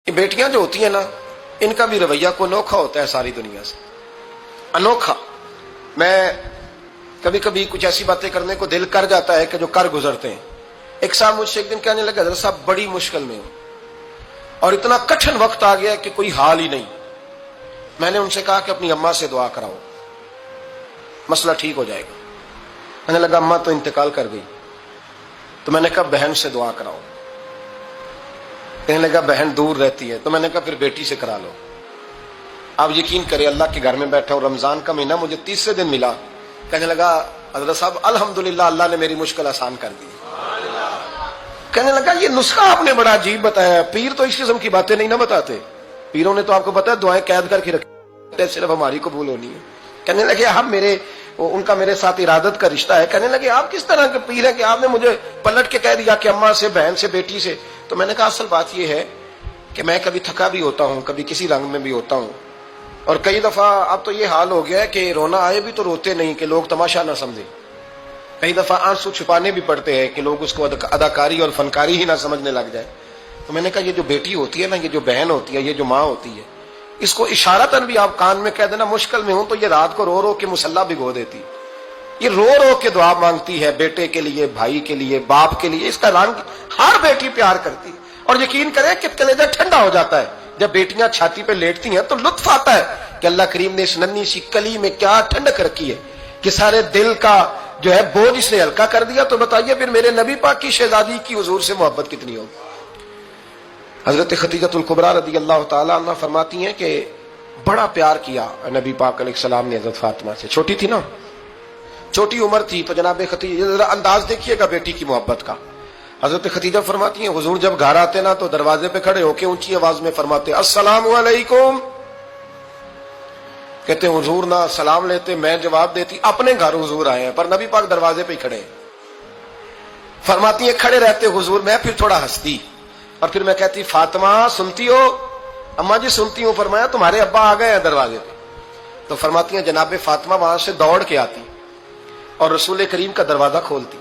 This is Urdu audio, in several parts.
یہ بیٹیاں جو ہوتی ہیں نا، ان کا بھی رویہ کو انوکھا ہوتا ہے ساری دنیا سے، انوکھا۔ میں کبھی کبھی کچھ ایسی باتیں کرنے کو دل کر جاتا ہے کہ جو کر گزرتے ہیں۔ ایک صاحب مجھ سے ایک دن کہنے لگا، حضرت صاحب بڑی مشکل میں ہوں اور اتنا کٹھن وقت آ گیا کہ کوئی حال ہی نہیں۔ میں نے ان سے کہا کہ اپنی اماں سے دعا کراؤ، مسئلہ ٹھیک ہو جائے گا۔ میں نے لگا اماں تو انتقال کر گئی، تو میں نے کہا بہن سے دعا کراؤ۔ کہنے لگا بہن دور رہتی ہے، تو میں نے کہا پھر بیٹی سے کرا لو۔ آپ یقین کریں، اللہ کے گھر میں بیٹھا ہوں، رمضان کا مہینہ مجھے 30 دن ملا۔ کہنے لگا حضرت صاحب الحمدللہ اللہ نے میری مشکل آسان کر دی۔ کہنے لگا یہ نسخہ آپ نے بڑا عجیب بتایا، پیر تو اس قسم کی باتیں نہیں نہ بتاتے، پیروں نے تو آپ کو پتا ہے دعائیں قید کر کے رکھی، صرف ہماری قبول ہونی ہے۔ کہنے لگے ہم ان کا میرے ساتھ ارادت کا رشتہ ہے۔ کہنے لگے آپ کس طرح کے پیر ہیں کہ آپ نے مجھے پلٹ کے کہہ دیا کہ اماں سے، بہن سے، بیٹی سے؟ تو میں نے کہا اصل بات یہ ہے کہ میں کبھی تھکا بھی ہوتا ہوں، کبھی کسی رنگ میں بھی ہوتا ہوں، اور کئی دفعہ اب تو یہ حال ہو گیا ہے کہ رونا آئے بھی تو روتے نہیں کہ لوگ تماشا نہ سمجھیں۔ کئی دفعہ آنسو چھپانے بھی پڑتے ہیں کہ لوگ اس کو اداکاری اور فنکاری ہی نہ سمجھنے لگ جائے۔ تو میں نے کہا یہ جو بیٹی ہوتی ہے نا، یہ جو بہن ہوتی ہے، یہ جو ماں ہوتی ہے، اس کو اشارتاً بھی آپ کان میں کہہ دینا مشکل میں ہوں تو یہ رات کو رو رو کے مصلی بھگو دیتی، یہ رو رو کے دعا مانگتی ہے بیٹے کے لیے، بھائی کے لیے، باپ کے لیے۔ اس کا رنگ ہر بیٹی پیار کرتی ہے، اور یقین کریں کہ کلیجہ ٹھنڈا ہو جاتا ہے جب بیٹیاں چھاتی پہ لیٹتی ہیں تو لطف آتا ہے کہ اللہ کریم نے اس ننھی سی کلی میں کیا ٹھنڈک رکھی ہے کہ سارے دل کا جو ہے بوجھ اس نے ہلکا کر دیا۔ تو بتائیے پھر میرے نبی پاک کی شہزادی کی حضور سے محبت کتنی ہوگی۔ حضرت خدیجہ الکبریٰ رضی اللہ تعالی عنہ فرماتی ہیں کہ بڑا پیار کیا نبی پاک علیہ السلام نے حضرت فاطمہ سے۔ چھوٹی تھی نا، چھوٹی عمر تھی، تو جناب خدیجہ ذرا انداز دیکھیے گا بیٹی کی محبت کا۔ حضرت خدیجہ فرماتی ہیں حضور جب گھر آتے نا تو دروازے پہ کھڑے ہو کے اونچی آواز میں فرماتے السلام علیکم۔ کہتے ہیں حضور نہ سلام لیتے، میں جواب دیتی، اپنے گھر حضور آئے ہیں پر نبی پاک دروازے پہ ہی کھڑے ہیں۔ فرماتی ہیں کھڑے رہتے حضور، میں پھر تھوڑا ہنستی اور پھر میں کہتی فاطمہ سنتی ہو؟ اماں جی سنتی ہوں۔ فرمایا تمہارے ابا آ گئے ہیں دروازے پہ۔ تو فرماتی ہیں جناب فاطمہ وہاں سے دوڑ کے آتی اور رسول کریم کا دروازہ کھولتی،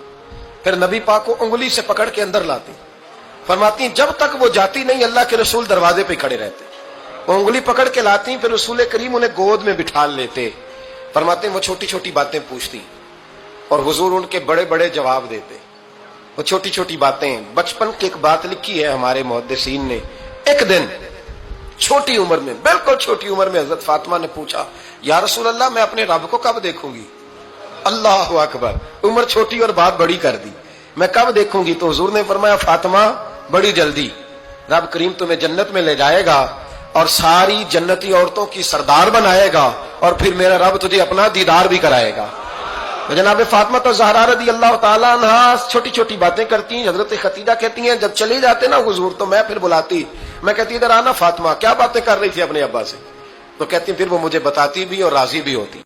پھر نبی پاک کو انگلی سے پکڑ کے اندر لاتی۔ فرماتی ہیں جب تک وہ جاتی نہیں اللہ کے رسول دروازے پہ کھڑے رہتے، وہ انگلی پکڑ کے لاتی، پھر رسول کریم انہیں گود میں بٹھا لیتے۔ فرماتے ہیں وہ چھوٹی چھوٹی باتیں پوچھتی اور حضور ان کے بڑے بڑے جواب دیتے۔ وہ چھوٹی چھوٹی باتیں، بچپن کی ایک بات لکھی ہے ہمارے محدثین نے، ایک دن چھوٹی عمر میں، بالکل چھوٹی عمر میں حضرت فاطمہ نے پوچھا یا رسول اللہ میں اپنے رب کو کب دیکھوں گی؟ اللہ اکبر، عمر چھوٹی اور بات بڑی کر دی، میں کب دیکھوں گی؟ تو حضور نے فرمایا فاطمہ بڑی جلدی، رب کریم تمہیں جنت میں لے جائے گا اور ساری جنتی عورتوں کی سردار بنائے گا، اور پھر میرا رب تجھے اپنا دیدار بھی کرائے گا۔ تو جناب فاطمہ تو زہرا رضی اللہ تعالی عنہا چھوٹی چھوٹی باتیں کرتی ہیں۔ حضرت خدیجہ کہتی ہیں جب چلے جاتے نا حضور تو میں پھر بلاتی، میں کہتی ادھر آنا فاطمہ، کیا باتیں کر رہی تھی اپنے ابا سے؟ تو کہتی پھر وہ مجھے بتاتی بھی اور راضی بھی ہوتی۔